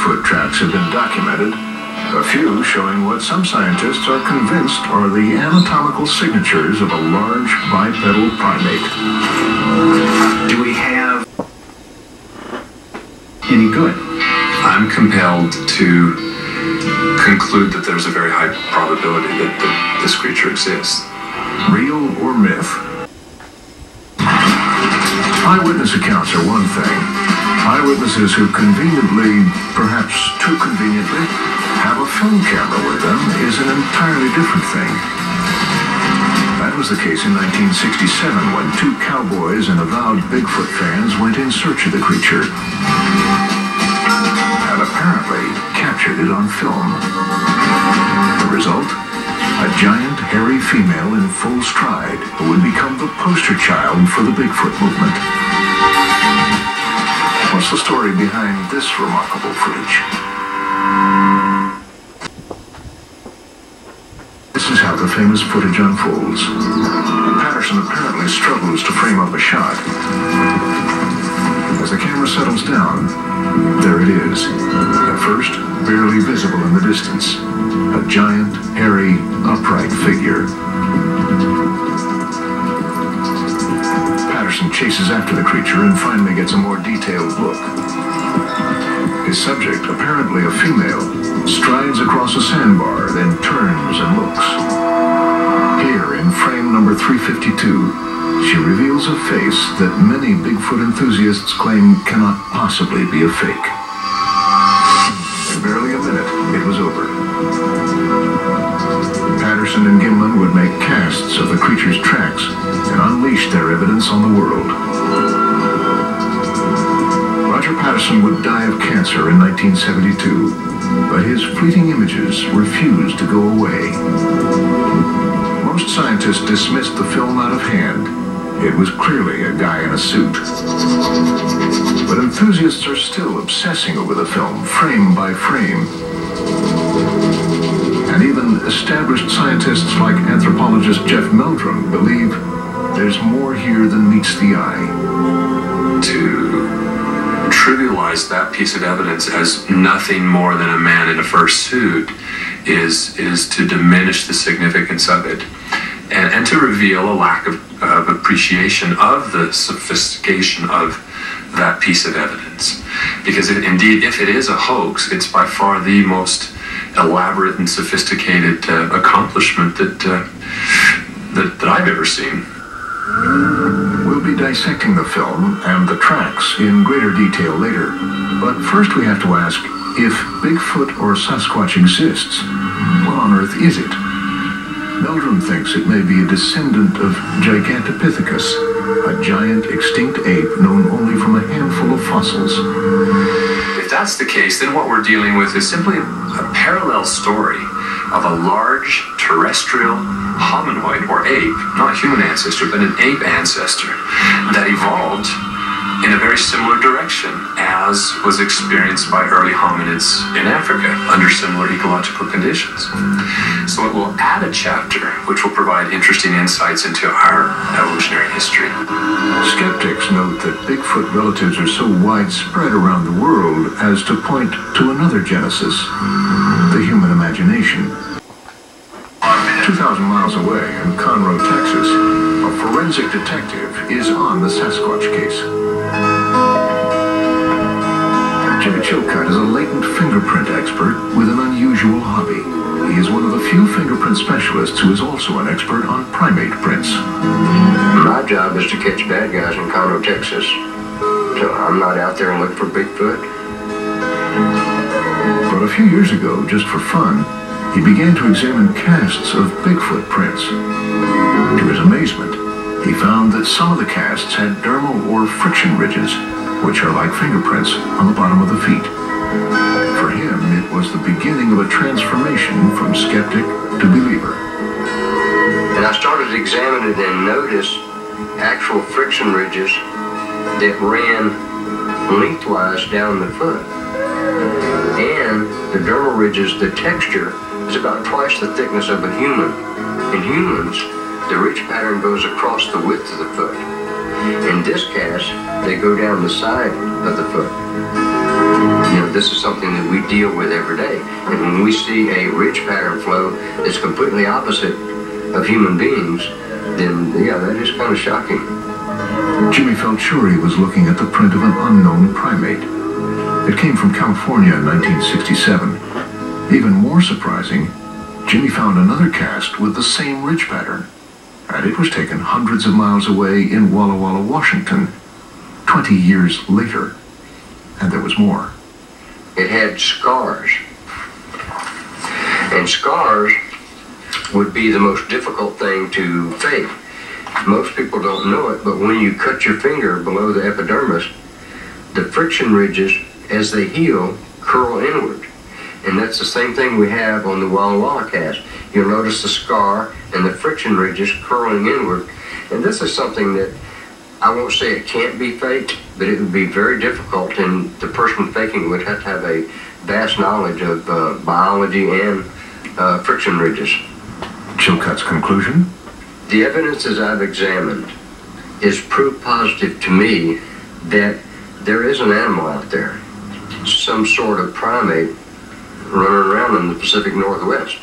Bigfoot tracks have been documented, a few showing what some scientists are convinced are the anatomical signatures of a large bipedal primate. Do we have any good? I'm compelled to conclude that there's a very high probability that this creature exists. Real or myth? Eyewitness accounts are one thing. Eyewitnesses who conveniently, perhaps too conveniently, have a film camera with them is an entirely different thing. That was the case in 1967 when two cowboys and avowed Bigfoot fans went in search of the creature and apparently captured it on film. The result? A giant, hairy female in full stride who would become the poster child for the Bigfoot movement. What's the story behind this remarkable footage? This is how the famous footage unfolds. Patterson apparently struggles to frame up a shot. As the camera settles down, there it is. At first, barely visible in the distance. A giant, hairy, upright figure. Patterson chases after the creature and finally gets a more detailed look. His subject, apparently a female, strides across a sandbar, then turns and looks. Here, in frame number 352, she reveals a face that many Bigfoot enthusiasts claim cannot possibly be a fake. In barely a minute, it was over. Patterson and Gimlin would make casts of the creature's tracks and unleash their evidence on the world. Roger Patterson would die of cancer in 1972, but his fleeting images refused to go away. Most scientists dismissed the film out of hand. It was clearly a guy in a suit. But enthusiasts are still obsessing over the film, frame by frame. And even established scientists like anthropologist Jeff Meldrum believe there's more here than meets the eye. To trivialize that piece of evidence as nothing more than a man in a fursuit is to diminish the significance of it and to reveal a lack of appreciation of the sophistication of that piece of evidence. Because indeed, if it is a hoax, it's by far the most elaborate and sophisticated accomplishment that I've ever seen. We'll be dissecting the film and the tracks in greater detail later. But first we have to ask, if Bigfoot or Sasquatch exists, what on earth is it? Meldrum thinks it may be a descendant of Gigantopithecus, a giant extinct ape known only from a handful of fossils. If that's the case, then what we're dealing with is simply a parallel story of a large terrestrial hominoid, or ape, not human ancestor, but an ape ancestor, that evolved in a very similar direction as was experienced by early hominids in Africa under similar ecological conditions. So it will add a chapter which will provide interesting insights into our evolutionary history. Skeptics note that Bigfoot relatives are so widespread around the world as to point to another genesis, the human imagination. 2,000 miles away in Conroe, Texas, a forensic detective is on the Sasquatch case. Jimmy Chilcutt is a latent fingerprint expert with an unusual hobby. He is one of the few fingerprint specialists who is also an expert on primate prints. My job is to catch bad guys in Conroe, Texas. So I'm not out there and look for Bigfoot. But a few years ago, just for fun, he began to examine casts of Bigfoot prints. To his amazement, he found that some of the casts had dermal or friction ridges, which are like fingerprints on the bottom of the feet. For him, it was the beginning of a transformation from skeptic to believer. And I started examining it and noticed actual friction ridges that ran lengthwise down the foot. And the dermal ridges, the texture is about twice the thickness of a human. In humans, the ridge pattern goes across the width of the foot. In this cast, they go down the side of the foot. You know, this is something that we deal with every day. And when we see a ridge pattern flow that's completely opposite of human beings, then yeah, that is kind of shocking. Jimmy felt sure he was looking at the print of an unknown primate. It came from California in 1967. Even more surprising, Jimmy found another cast with the same ridge pattern, and it was taken hundreds of miles away in Walla Walla, Washington, 20 years later. And there was more. It had scars. And scars would be the most difficult thing to fake. Most people don't know it, but when you cut your finger below the epidermis, the friction ridges, as they heal, curl inward. And that's the same thing we have on the Walla Walla cast. You'll notice the scar and the friction ridges curling inward. And this is something that I won't say it can't be faked, but it would be very difficult, and the person faking would have to have a vast knowledge of biology and friction ridges. Chilcutt's conclusion? The evidence as I've examined is proof positive to me that there is an animal out there, some sort of primate running around in the Pacific Northwest.